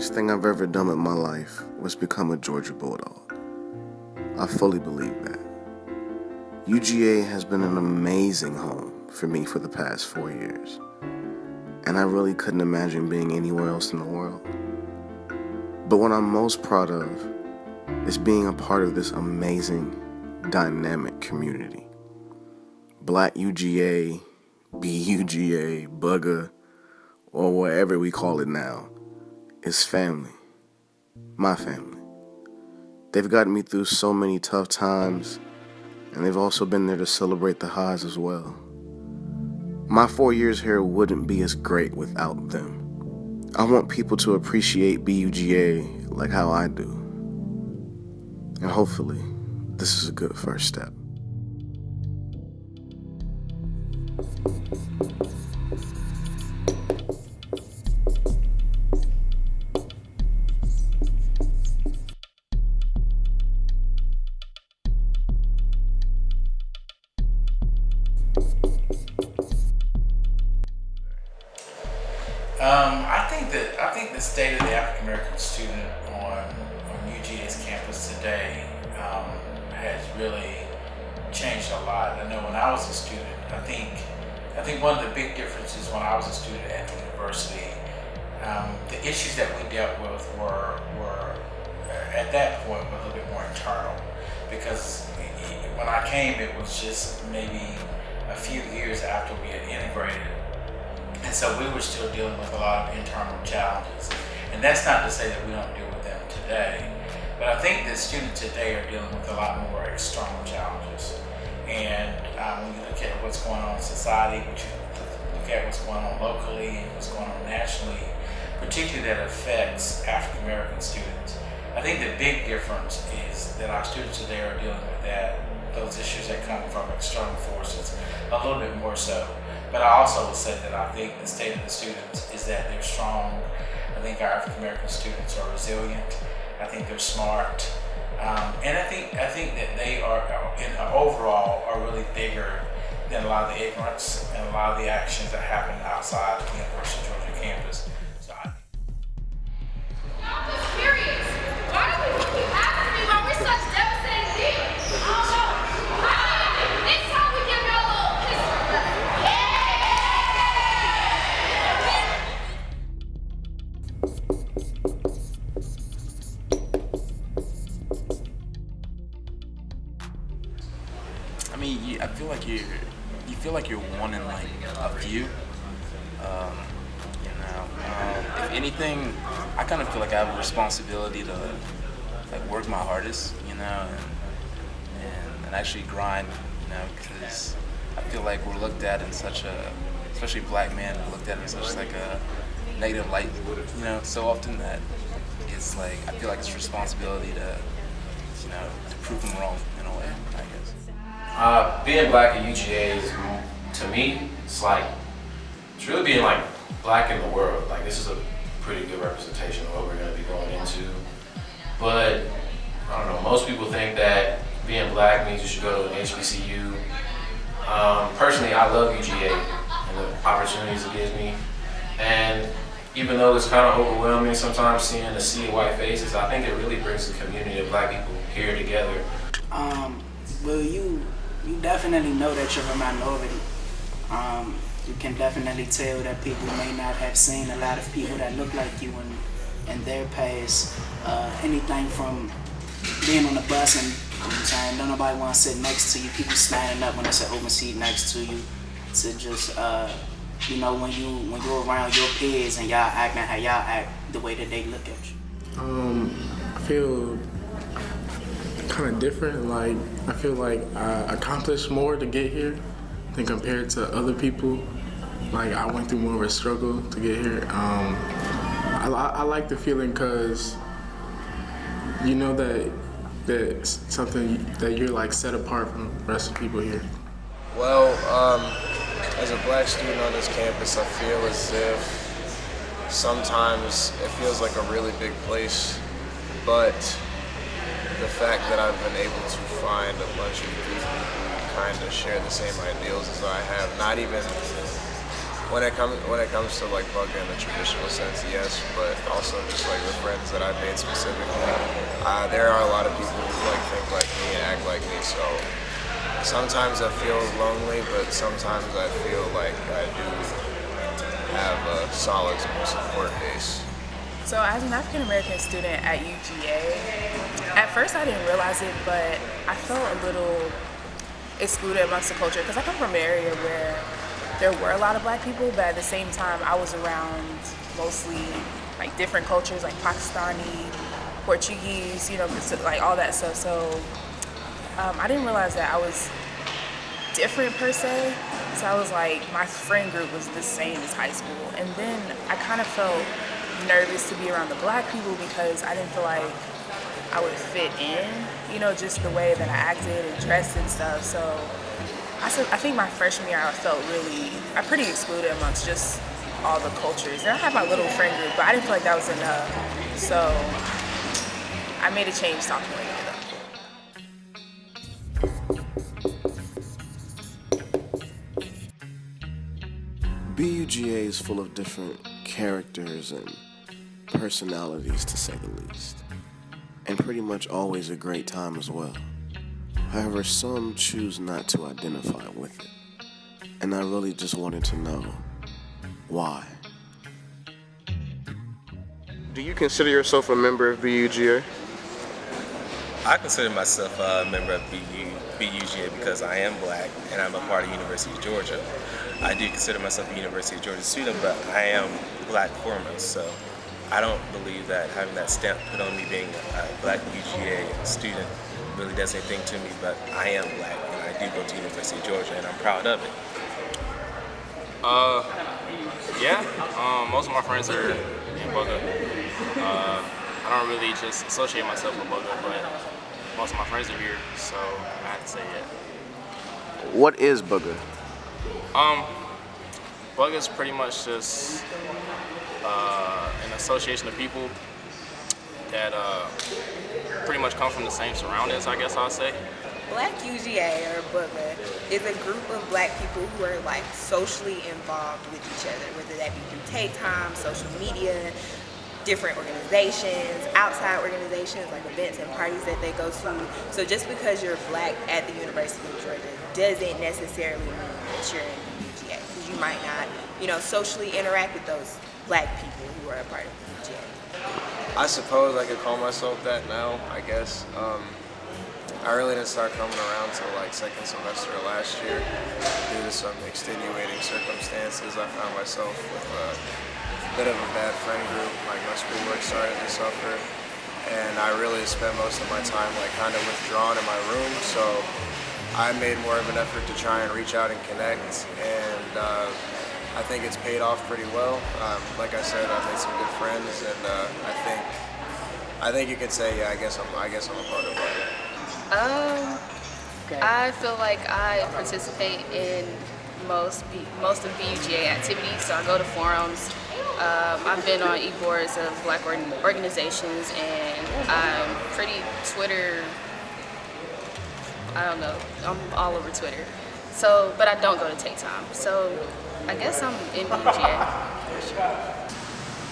greatest thing I've ever done with my life was become a Georgia Bulldog. I fully believe that. UGA has been an amazing home for me for the past 4 years, and I really couldn't imagine being anywhere else in the world. But what I'm most proud of is being a part of this amazing, dynamic community. Black UGA, BUGA, BUGA, or whatever we call it now, is family. My family. They've gotten me through so many tough times, and they've also been there to celebrate the highs as well. My 4 years here wouldn't be as great without them. I want people to appreciate BUGA like how I do. And hopefully, this is a good first step. I think the state of the African American student on UGA's campus today has really changed a lot. I know when I was a student, I think one of the big differences when I was a student at the university, the issues that we dealt with were at that point were a little bit more internal, because when I came, it was just maybe a few years after we had integrated. And so we were still dealing with a lot of internal challenges. And that's not to say that we don't deal with them today, but I think that students today are dealing with a lot more external challenges. And when you look at what's going on in society, when you look at what's going on locally and what's going on nationally, particularly that affects African American students, I think the big difference is that our students today are dealing with those issues that come from external forces a little bit more so. But I also would say that I think the state of the students is that they're strong. I think our African American students are resilient. I think they're smart. And I think that they are, overall, are really bigger than a lot of the ignorance and a lot of the actions that happen outside the University of Georgia campus. So I'm just curious. Why do people keep asking me why we're such devastating kids? I don't know. Next time we give y'all a little history lesson. I mean, I feel like you're one in like a few. If anything, I kind of feel like I have a responsibility to like work my hardest, and actually grind, because I feel like we're looked at in such a, especially black men, are looked at in such like a negative light, so often that it's like I feel like it's a responsibility to prove them wrong in a way, I guess. Being black at UGA is, to me, it's really being like black in the world. Like, this is a pretty good representation of what we're going to be going into. But I don't know, most people think that being black means you should go to an HBCU. Personally, I love UGA and the opportunities it gives me. And even though it's kind of overwhelming sometimes seeing a sea of white faces, I think it really brings the community of black people here together. Well, you definitely know that you're a minority. You can definitely tell that people may not have seen a lot of people that look like you in their past. Anything from being on the bus and don't nobody want to sit next to you, people standing up when there's an open seat next to you, to just when you're around your peers and y'all acting how y'all act, the way that they look at you. I feel kind of different. Like, I feel like I accomplished more to get here than compared to other people. Like, I went through more of a struggle to get here. I like the feeling because you know that something that you're like set apart from the rest of the people here. Well, as a black student on this campus, I feel as if sometimes it feels like a really big place, but the fact that I've been able to find a bunch of people who kind of share the same ideals as I have, not even when it comes to like BUGA in the traditional sense, yes, but also just like the friends that I've made specifically, there are a lot of people who like think like me and act like me. So sometimes I feel lonely, but sometimes I feel like I do have a solid support base. So as an African American student at UGA, at first I didn't realize it, but I felt a little excluded amongst the culture because I come from an area where there were a lot of black people, but at the same time I was around mostly like different cultures like Pakistani, Portuguese, you know, like all that stuff. So I didn't realize that I was different per se. So I was like, my friend group was the same as high school. And then I kind of felt nervous to be around the black people because I didn't feel like I would fit in, you know, just the way that I acted and dressed and stuff. So I think my freshman year I felt pretty excluded amongst just all the cultures. And I had my little friend group, but I didn't feel like that was enough. So I made a change sophomore year. BUGA is full of different characters and personalities, to say the least, and pretty much always a great time as well. However, some choose not to identify with it, and I really just wanted to know why. Do you consider yourself a member of BUGA? I consider myself a member of BUGA because I am black and I'm a part of University of Georgia. I do consider myself a University of Georgia student, but I am black foremost, so I don't believe that having that stamp put on me being a black UGA student really does anything to me, but I am black and I do go to University of Georgia and I'm proud of it. Most of my friends are in BUGA. I don't really just associate myself with BUGA, but most of my friends are here, so I have to say yeah. What is BUGA? BUGA is pretty much just an association of people that pretty much come from the same surroundings, I guess I'll say. Black UGA, or BUGA, is a group of black people who are like socially involved with each other, whether that be through take time, social media, different organizations, outside organizations like events and parties that they go to. So just because you're black at the University of Georgia doesn't necessarily mean that you're in the UGA, because you might not, you know, socially interact with those black people who are a part of the UGA. I suppose I could call myself that now, I guess. I really didn't start coming around till like second semester of last year. Due to some extenuating circumstances, I found myself with a bit of a bad friend group. Like my schoolwork started to suffer, and I really spent most of my time like kind of withdrawn in my room. So I made more of an effort to try and reach out and connect, and I think it's paid off pretty well. Like I said, I've made some good friends, and I think you could say, yeah, I guess I'm a part of it. I feel like I participate in most of BUGA activities, so I go to forums. I've been on e-boards of black organizations, and I'm pretty Twitter, I don't know, I'm all over Twitter. So, but I don't go to Take Time, so I guess I'm in BUGA.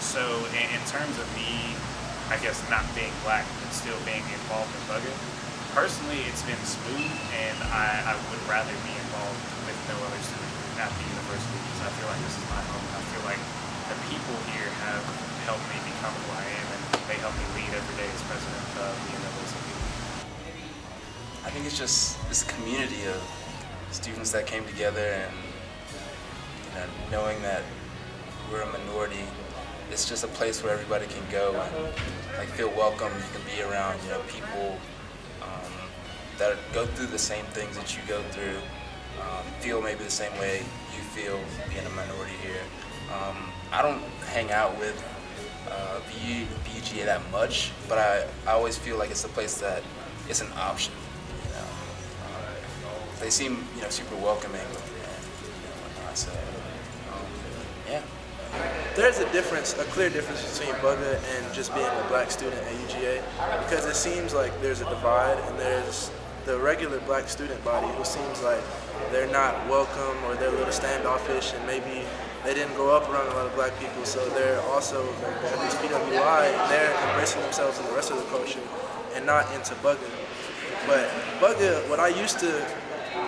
So in terms of me, I guess not being black but still being involved in BUGA, personally, it's been smooth, and I would rather be involved with no other student group at the university because I feel like this is my home. I feel like the people here have helped me become who I am, and they help me lead every day as president of the university. I think it's a community of students that came together, and knowing that we're a minority, it's just a place where everybody can go and like feel welcome. You can be around people that go through the same things that you go through, feel maybe the same way you feel being a minority here. I don't hang out with BUGA that much, but I always feel like it's a place that it's an option. They seem super welcoming, and whatnot. So yeah. There's a clear difference between BUGA and just being a black student at UGA, because it seems like there's a divide, and there's the regular black student body who seems like they're not welcome, or they're a little standoffish, and maybe they didn't grow up around a lot of black people, so they're also like at this PWI, they're embracing themselves in the rest of the culture and not into BUGA. But BUGA, what I used to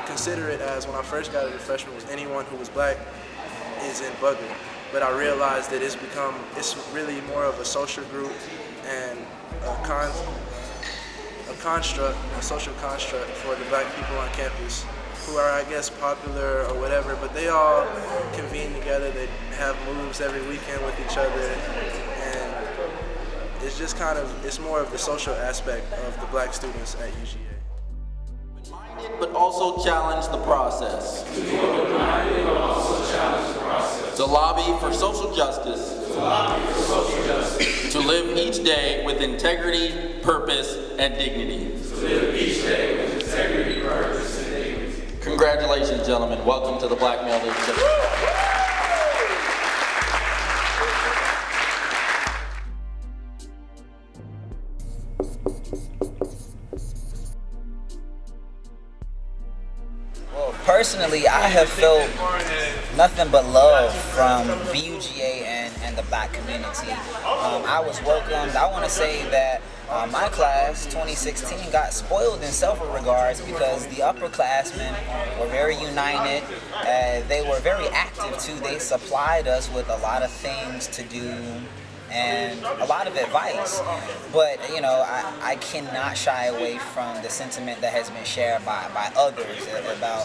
consider it as when I first got as a freshman was anyone who was black is in BUGA. But I realized that it's really more of a social group and a social construct for the black people on campus who are, I guess, popular or whatever, but they all convene together, they have moves every weekend with each other, and it's just it's more of the social aspect of the black students at UGA. But also challenge the process. To lobby for social justice. To live each day with integrity, purpose, and dignity. Congratulations, gentlemen. Welcome to the Black Male Leadership. Personally, I have felt nothing but love from BUGA and the black community. I was welcomed. I want to say that my class, 2016, got spoiled in several regards because the upperclassmen were very united. They were very active too. They supplied us with a lot of things to do and a lot of advice. But, you know, I cannot shy away from the sentiment that has been shared by others about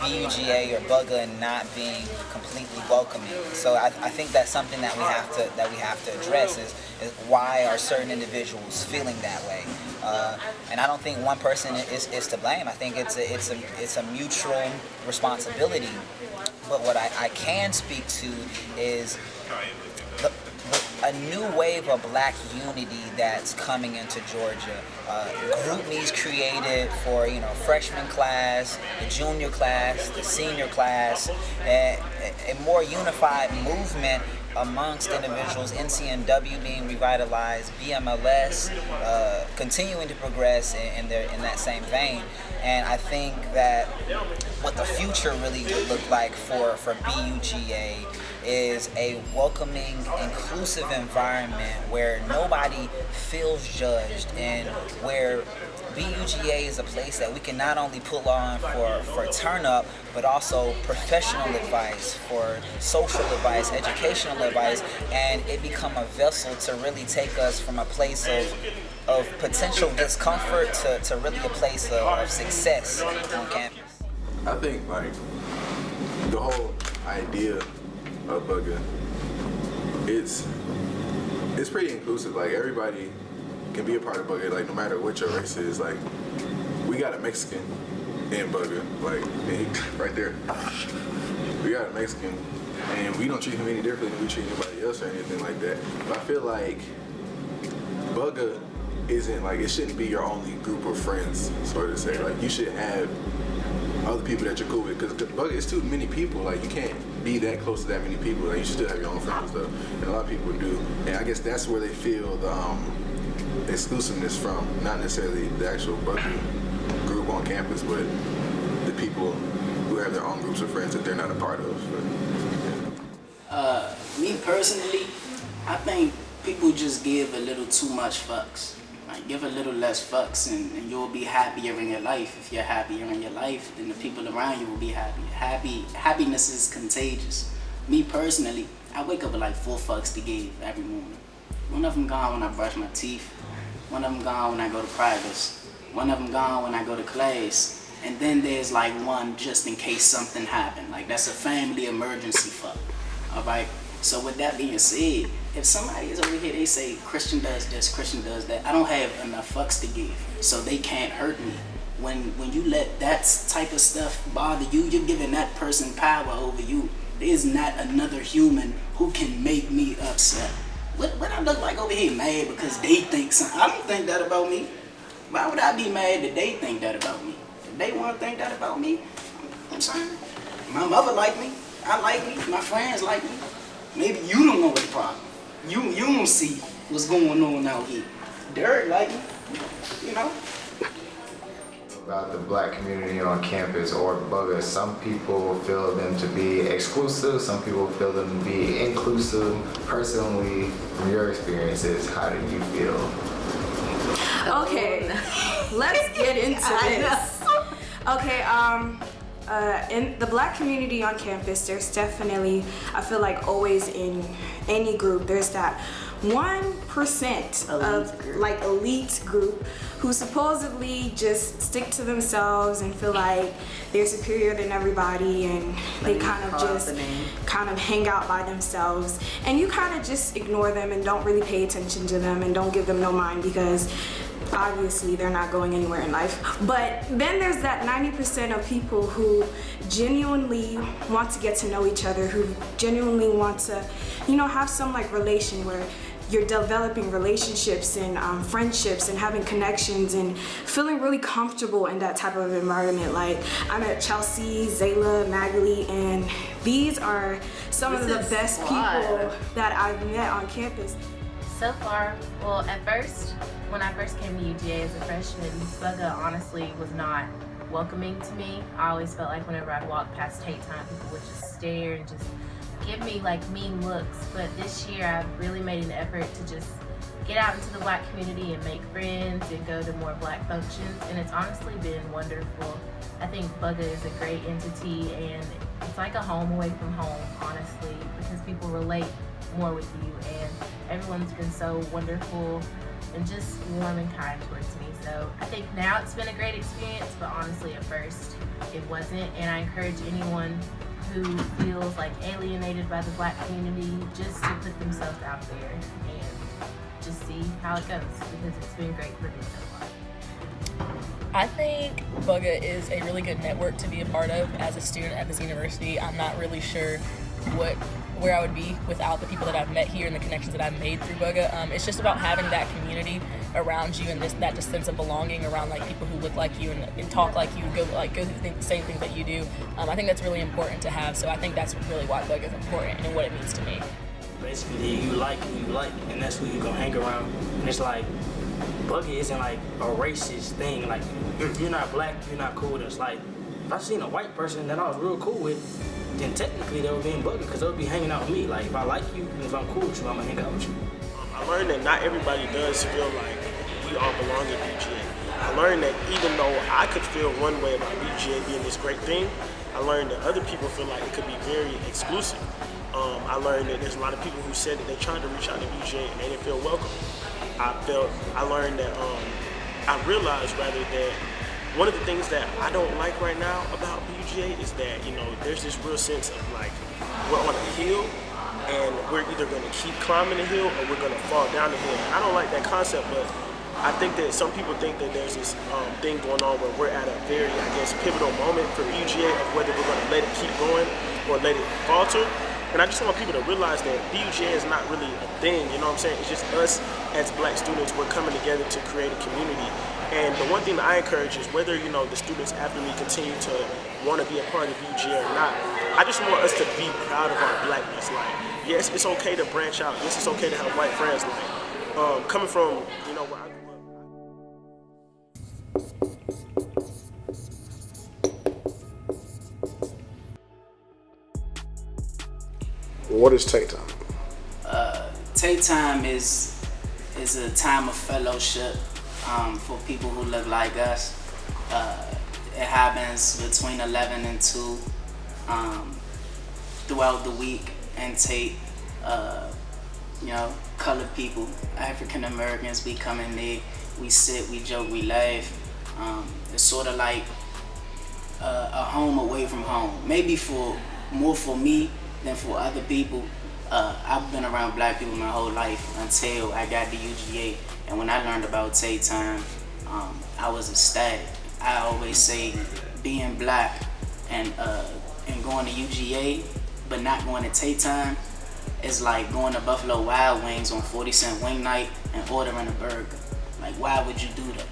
BUGA or BUGA not being completely welcoming. So I think that's something that we have to address is why are certain individuals feeling that way. And I don't think one person is to blame. I think it's a mutual responsibility. But what I can speak to is a new wave of black unity that's coming into Georgia. Group me's created for, you know, freshman class, the junior class, the senior class, a more unified movement amongst individuals, NCNW being revitalized, BMLS continuing to progress in that same vein. And I think that what the future really would look like for BUGA is a welcoming, inclusive environment where nobody feels judged and where BUGA is a place that we can not only pull on for turn up, but also professional advice, for social advice, educational advice, and it become a vessel to really take us from a place of potential discomfort to really a place of success on campus. I think like the whole idea of BUGA, it's pretty inclusive. Like everybody can be a part of BUGA, like no matter what your race is. Like we got a Mexican in BUGA, like right there. We got a Mexican and we don't treat him any differently than we treat anybody else or anything like that. But I feel like BUGA isn't like, it shouldn't be your only group of friends, sort of say. Like you should have other people that you're cool with, because BUGA is too many people. Like you can't be that close to that many people. Like you should still have your own friends though, and a lot of people do. And I guess that's where they feel the exclusiveness from, not necessarily the actual BUGA group on campus, but the people who have their own groups of friends that they're not a part of. But, yeah. Me personally, I think people just give a little too much fucks. Like, give a little less fucks and you'll be happier in your life. If you're happier in your life, then the people around you will be happy. Happiness is contagious. Me personally, I wake up with like 4 fucks to give every morning. One of them gone when I brush my teeth. One of them gone when I go to privates. One of them gone when I go to class. And then there's like one just in case something happened. Like that's a family emergency fuck. Alright? So with that being said, if somebody is over here, they say Christian does this, Christian does that, I don't have enough fucks to give, so they can't hurt me. When you let that type of stuff bother you, you're giving that person power over you. There's not another human who can make me upset. What I look like over here mad because they think something? I don't think that about me. Why would I be mad that they think that about me? If they want to think that about me, I'm sorry. My mother like me, I like me, my friends like me. Maybe you don't know what the problem. You don't see what's going on out here. Derek like me, you know. about the black community on campus or BUGA. Some people feel them to be exclusive, some people feel them to be inclusive. Personally, from your experiences, how do you feel? Okay, let's get into this. Okay, in the black community on campus, there's definitely, I feel like always in any group, there's that 1% of like elite group who supposedly just stick to themselves and feel like they're superior than everybody, and they kind of just kind of hang out by themselves, and you kind of just ignore them and don't really pay attention to them and don't give them no mind because obviously they're not going anywhere in life. But then there's that 90% of people who genuinely want to get to know each other, who genuinely want to, you know, have some like relation where you're developing relationships and friendships and having connections and feeling really comfortable in that type of environment. Like I met Chelsea, Zayla, Magali, and these are some of the best people that I've met on campus. So far, well, at first, when I first came to UGA as a freshman, BUGA honestly was not welcoming to me. I always felt like whenever I'd walk past Tate Time, people would just stare and just give me like mean looks. But this year, I've really made an effort to just get out into the black community and make friends and go to more black functions, and it's honestly been wonderful. I think BUGA is a great entity, and it's like a home away from home, honestly, because people relate more with you, and everyone's been so wonderful and just warm and kind towards me. So I think now it's been a great experience, but honestly at first it wasn't, and I encourage anyone who feels like alienated by the black community just to put themselves out there and just see how it goes, because it's been great for me so far. I think BUGA is a really good network to be a part of as a student at this university. I'm not really sure where I would be without the people that I've met here and the connections that I've made through BUGA. It's just about having that community around you and that just sense of belonging around like people who look like you and talk like you, go through the same things that you do. I think that's really important to have, so I think that's really why BUGA is important and what it means to me. Basically, you like who you like, and that's who you're gonna hang around. And it's like, BUGA isn't like a racist thing. Like, if you're not black, you're not cool. It's like, if I seen a white person that I was real cool with, then technically they would be in BUGA because they would be hanging out with me. Like, if I like you and if I'm cool with you, I'm gonna hang out with you. I learned that not everybody does feel like we all belong at BGA. I learned that even though I could feel one way about BGA being this great thing, I learned that other people feel like it could be very exclusive. I learned that there's a lot of people who said that they tried to reach out to BGA and they didn't feel welcome. I learned that, I realized rather that one of the things that I don't like right now about BUGA is that, you know, there's this real sense of like, we're on a hill and we're either gonna keep climbing the hill or we're gonna fall down the hill. And I don't like that concept, but I think that some people think that there's this thing going on where we're at a very, I guess, pivotal moment for BUGA of whether we're gonna let it keep going or let it falter. And I just want people to realize that BUGA is not really a thing, you know what I'm saying? It's just us as black students, we're coming together to create a community. And the one thing that I encourage is whether, you know, the students after me continue to want to be a part of BUGA or not, I just want us to be proud of our blackness. Like, yes, it's okay to branch out. Yes, it's okay to have white friends. Like, coming from, you know, where I grew up. What is Tate Time? Tate Time is a time of fellowship for people who look like us. It happens between 11 and 2 throughout the week, and Tate, you know, colored people, African Americans, we come in there, we sit, we joke, we laugh. It's sort of like a home away from home. Maybe more for me than for other people. I've been around black people my whole life until I got to UGA, and when I learned about Tate Time, I was ecstatic. I always say being black and going to UGA but not going to Tate Time is like going to Buffalo Wild Wings on 40-cent wing night and ordering a burger. Like, why would you do that?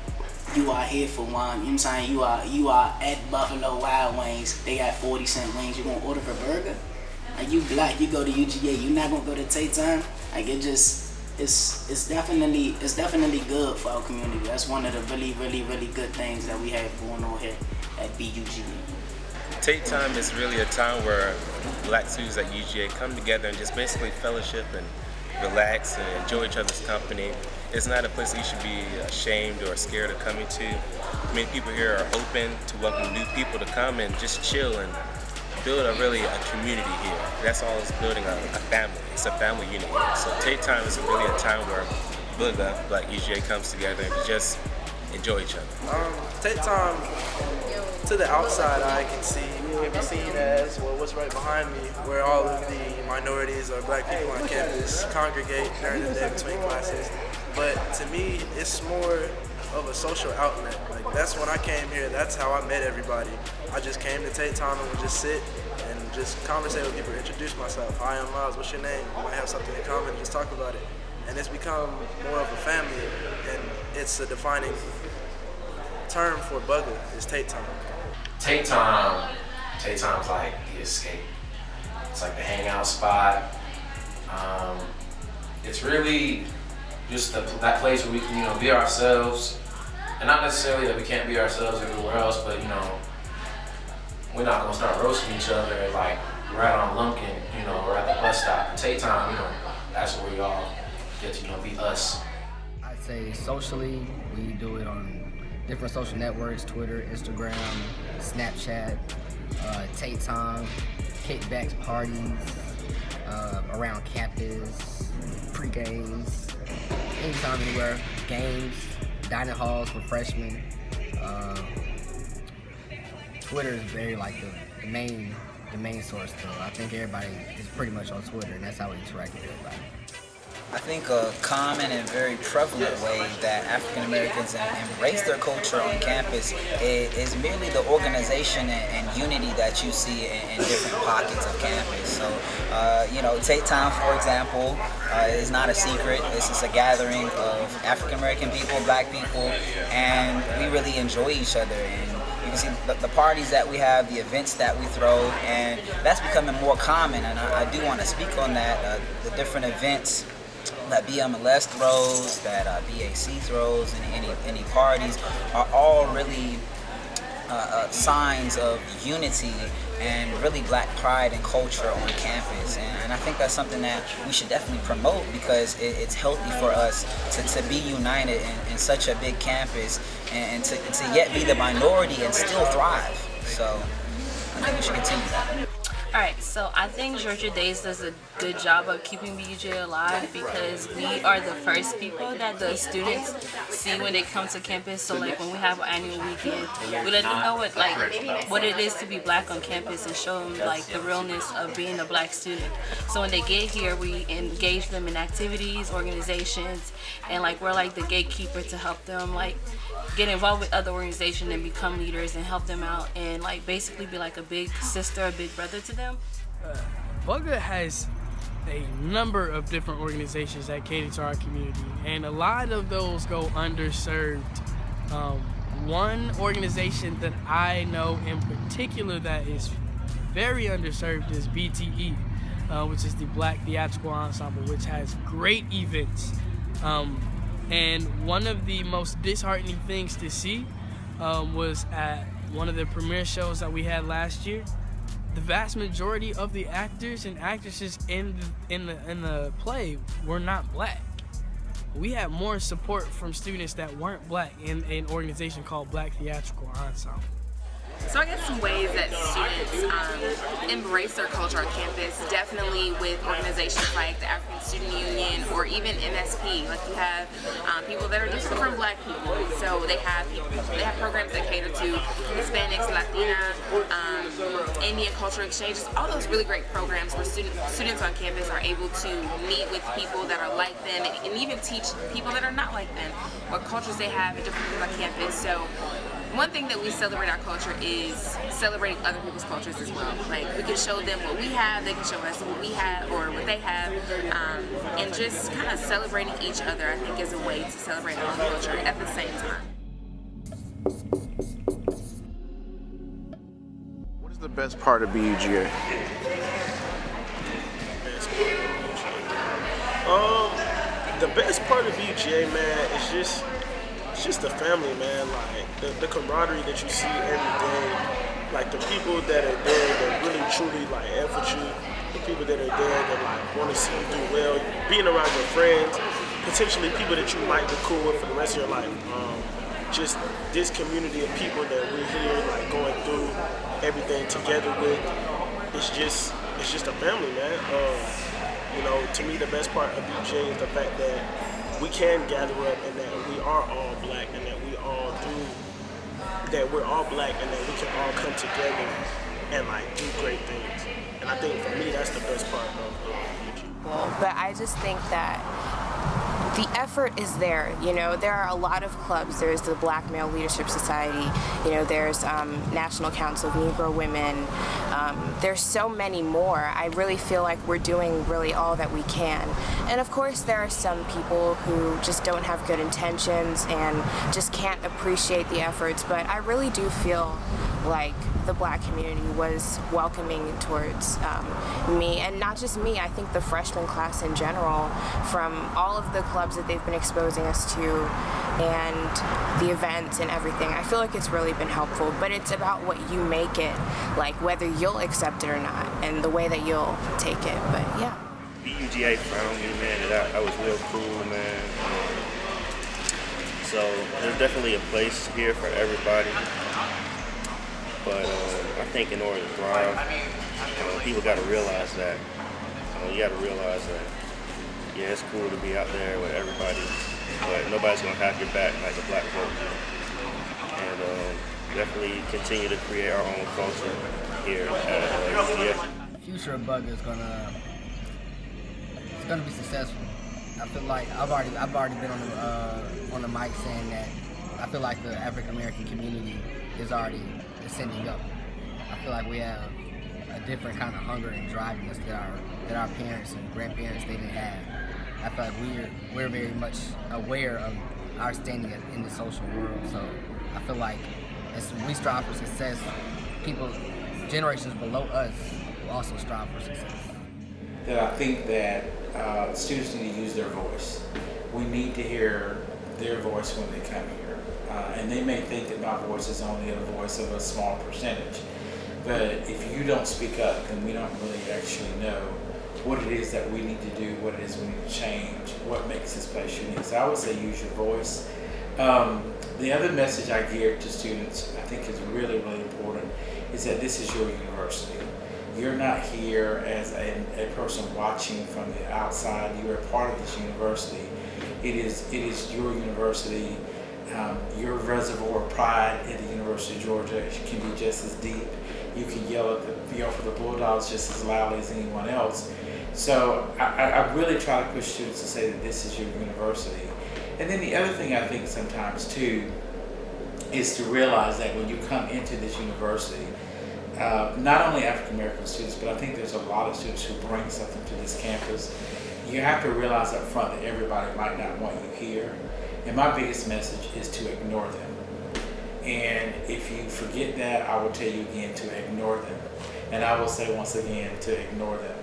You are here for one, you know what I'm saying? You are at Buffalo Wild Wings, they got 40-cent wings, you gonna order a burger? Like, you black, you go to UGA, you not gonna go to Tate Time? Like, it just it's definitely good for our community. That's one of the really good things that we have going on here at BUGA. Tate Time is really a time where black students at UGA come together and just basically fellowship and relax and enjoy each other's company. It's not a place that you should be ashamed or scared of coming to. Many people here are open to welcome new people to come and just chill and build a community here. That's all, it's building a family. It's a family unit here. So Tate Time is really a time where BUGA, Black UGA, comes together and just enjoy each other. Tate Time, to the outside eye can see, can be seen as, well, what's right behind me, where all of the minorities or black people on campus congregate during the day between classes. But to me, it's more of a social outlet. Like, that's when I came here, that's how I met everybody. I just came to Tate Time and would just sit and just conversate with people, introduce myself. Hi, I'm Miles, what's your name? We might have something in common, just talk about it. And it's become more of a family, and it's a defining term for BUGA, is Tate Time. Tate Time's like the escape. It's like the hangout spot. It's really just that place where we can, be ourselves. And not necessarily that we can't be ourselves everywhere else, but, we're not gonna start roasting each other like right on Lumpkin, or at the bus stop. Tate Time, that's where we all get to, be us. I'd say socially, we do it on different social networks, Twitter, Instagram, Snapchat, Tate Time, kickbacks, parties, around campus, pre-games, anytime, anywhere, games, dining halls for freshmen. Twitter is very the main source though. I think everybody is pretty much on Twitter, and that's how we interact with everybody. I think a common and very prevalent way that African Americans embrace their culture on campus is merely the organization and unity that you see in different pockets of campus. So, Tate Time, for example, is not a secret. This is a gathering of African American people, black people, and we really enjoy each other. And you can see the parties that we have, the events that we throw, and that's becoming more common. And I do want to speak on that. The different events that BMLS throws, that BAC throws, and any parties are all really signs of unity and really black pride and culture on campus. And I think that's something that we should definitely promote, because it's healthy for us to be united in such a big campus and to yet be the minority and still thrive. So I think we should continue that. Alright, so I think Georgia Days does a good job of keeping BUGA alive, because we are the first people that the students see when they come to campus. So when we have an annual weekend, we let them know what it is to be black on campus, and show them the realness of being a black student. So when they get here, we engage them in activities, organizations, and we're the gatekeeper to help them get involved with other organizations and become leaders and help them out, and basically be a big sister, a big brother to them. BUGA has a number of different organizations that cater to our community, and a lot of those go underserved. One organization that I know in particular that is very underserved is BTE, which is the Black Theatrical Ensemble, which has great events. And one of the most disheartening things to see was at one of the premiere shows that we had last year. The vast majority of the actors and actresses in the play were not black. We had more support from students that weren't black in an organization called Black Theatrical Ensemble. So I guess some ways that students embrace their culture on campus, definitely with organizations like the African Student Union or even MSP. You have people that are different from black people, so they have programs that cater to Hispanics, Latina, Indian cultural exchanges, all those really great programs where students on campus are able to meet with people that are like them, and even teach people that are not like them what cultures they have and different things on campus. So one thing that we celebrate our culture is celebrating other people's cultures as well. We can show them what we have, they can show us what we have or what they have, and just kind of celebrating each other, I think, is a way to celebrate our own culture at the same time. What is the best part of BUGA? the best part of BGA, man, is just the family, man. Like the camaraderie that you see every day. Like the people that are there that really truly like F with you. The people that are there that like want to see you do well. Being around your friends, potentially people that you might be cool with for the rest of your life. Just this community of people that we're here like going through everything together with. It's just a family, man. You know, to me the best part of BJ is the fact that we can gather up and that we are all black and that we're all black and that we can all come together and like do great things. And I think for me that's the best part of BJ. But I just think that the effort is there. You know, there are a lot of clubs. There's the Black Male Leadership Society. You know, there's National Council of Negro Women. There's so many more. I really feel like we're doing really all that we can. And of course, there are some people who just don't have good intentions and just can't appreciate the efforts. But I really do feel like the black community was welcoming towards me, and not just me, I think the freshman class in general, from all of the clubs that they've been exposing us to and the events and everything. I feel like it's really been helpful, but it's about what you make it, like whether you'll accept it or not, and the way that you'll take it, but yeah. BUGA found me, man, and I was real cool, man. So there's definitely a place here for everybody. But I think in order to thrive, people got to realize that. You got to realize that, yeah, it's cool to be out there with everybody, but nobody's going to have your back like the black folks do. And definitely continue to create our own culture here at UGA. The future of BUGA is gonna be successful. I feel like I've already been on the mic saying that I feel like the African American community is already ascending up. I feel like we have a different kind of hunger and driviness that our parents and grandparents they didn't have. I feel like we're very much aware of our standing in the social world. So I feel like as we strive for success, people generations below us will also strive for success. That I think that students need to use their voice. We need to hear their voice when they come here. And they may think that my voice is only a voice of a small percentage. But if you don't speak up, then we don't really actually know what it is that we need to do, what it is we need to change, what makes this place unique. So I would say use your voice. The other message I give to students, I think is really, really important, is that this is your university. You're not here as a person watching from the outside. You're a part of this university. It is your university. Your reservoir of pride at the University of Georgia can be just as deep. You can yell for the Bulldogs just as loudly as anyone else. So I really try to push students to say that this is your university. And then the other thing I think sometimes too is to realize that when you come into this university, not only African American students, but I think there's a lot of students who bring something to this campus. You have to realize up front that everybody might not want you here. And my biggest message is to ignore them. And if you forget that, I will tell you again to ignore them. And I will say once again to ignore them.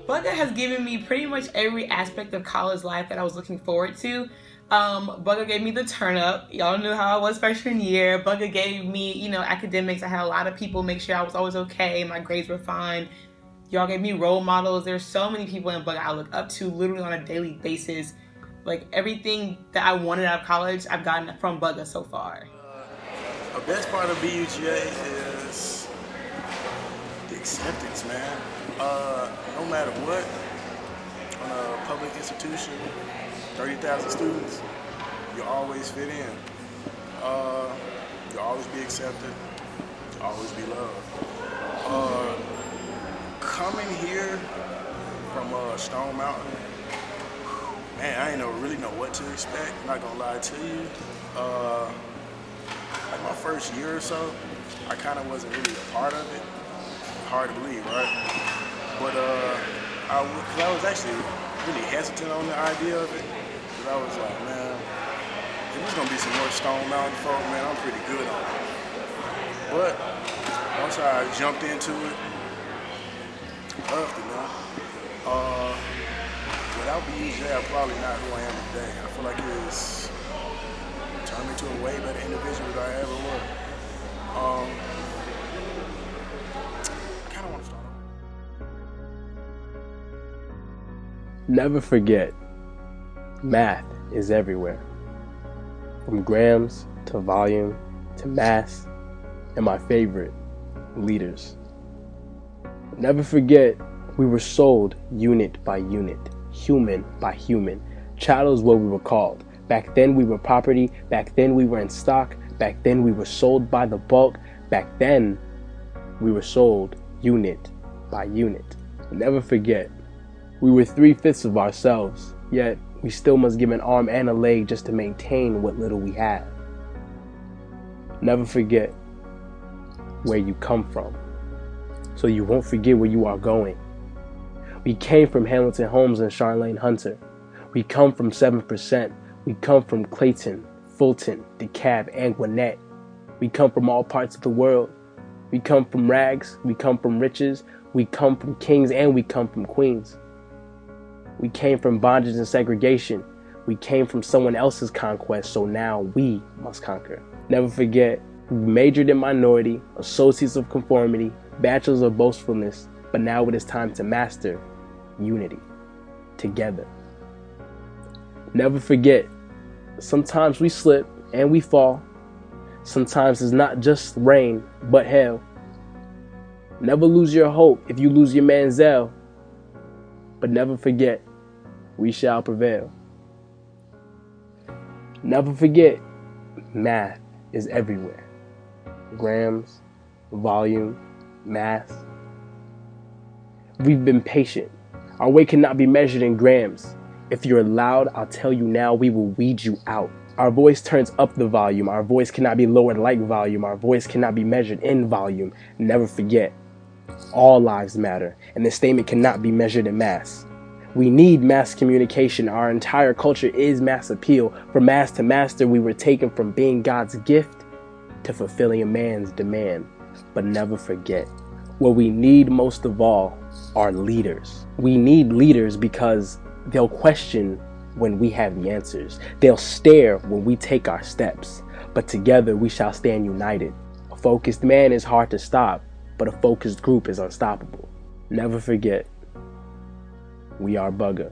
BUGA has given me pretty much every aspect of college life that I was looking forward to. BUGA gave me the turn up. Y'all knew how I was freshman year. BUGA gave me, academics. I had a lot of people make sure I was always okay. My grades were fine. Y'all gave me role models. There's so many people in BUGA I look up to literally on a daily basis. Like everything that I wanted out of college, I've gotten from BUGA so far. The best part of BUGA is the acceptance, man. No matter what, on a public institution, 30,000 students, you always fit in. You'll always be accepted. You'll always be loved. Coming here from Stone Mountain, man, I ain't really know what to expect. I'm not gonna lie to you. Like my first year or so, I kind of wasn't really a part of it. Hard to believe, right? But I was actually really hesitant on the idea of it. Cause I was like, man, if there's gonna be some more Stone Mountain folk, man, I'm pretty good on it. But once I jumped into it, loved it, man. without BUGA, I'm probably not who I am today. I feel like it's turned me to a way better individual than I ever was. I kind of want to start over. Never forget, math is everywhere. From grams to volume to mass, and my favorite, liters. Never forget, we were sold unit by unit, human by human. Chattel is what we were called. Back then we were property, back then we were in stock, back then we were sold by the bulk, back then we were sold unit by unit. Never forget, we were 3/5 of ourselves, yet we still must give an arm and a leg just to maintain what little we have. Never forget where you come from, so you won't forget where you are going. We came from Hamilton Holmes and Charlene Hunter. We come from 7%. We come from Clayton, Fulton, DeKalb, and Gwinnett. We come from all parts of the world. We come from rags. We come from riches. We come from kings, and we come from queens. We came from bondage and segregation. We came from someone else's conquest, so now we must conquer. Never forget, we majored in minority, associates of conformity, bachelors of boastfulness, but now it is time to master unity together. Never forget, sometimes we slip and we fall. Sometimes it's not just rain, but hell. Never lose your hope if you lose your manzel. But never forget, we shall prevail. Never forget, math is everywhere. Grams, volume, mass. We've been patient. Our weight cannot be measured in grams. If you're loud, I'll tell you now, we will weed you out. Our voice turns up the volume. Our voice cannot be lowered like volume. Our voice cannot be measured in volume. Never forget, all lives matter, and this statement cannot be measured in mass. We need mass communication. Our entire culture is mass appeal. From mass to master, we were taken from being God's gift to fulfilling a man's demand. But never forget, what we need most of all are leaders. We need leaders because they'll question when we have the answers. They'll stare when we take our steps. But together we shall stand united. A focused man is hard to stop, but a focused group is unstoppable. Never forget, we are BUGA.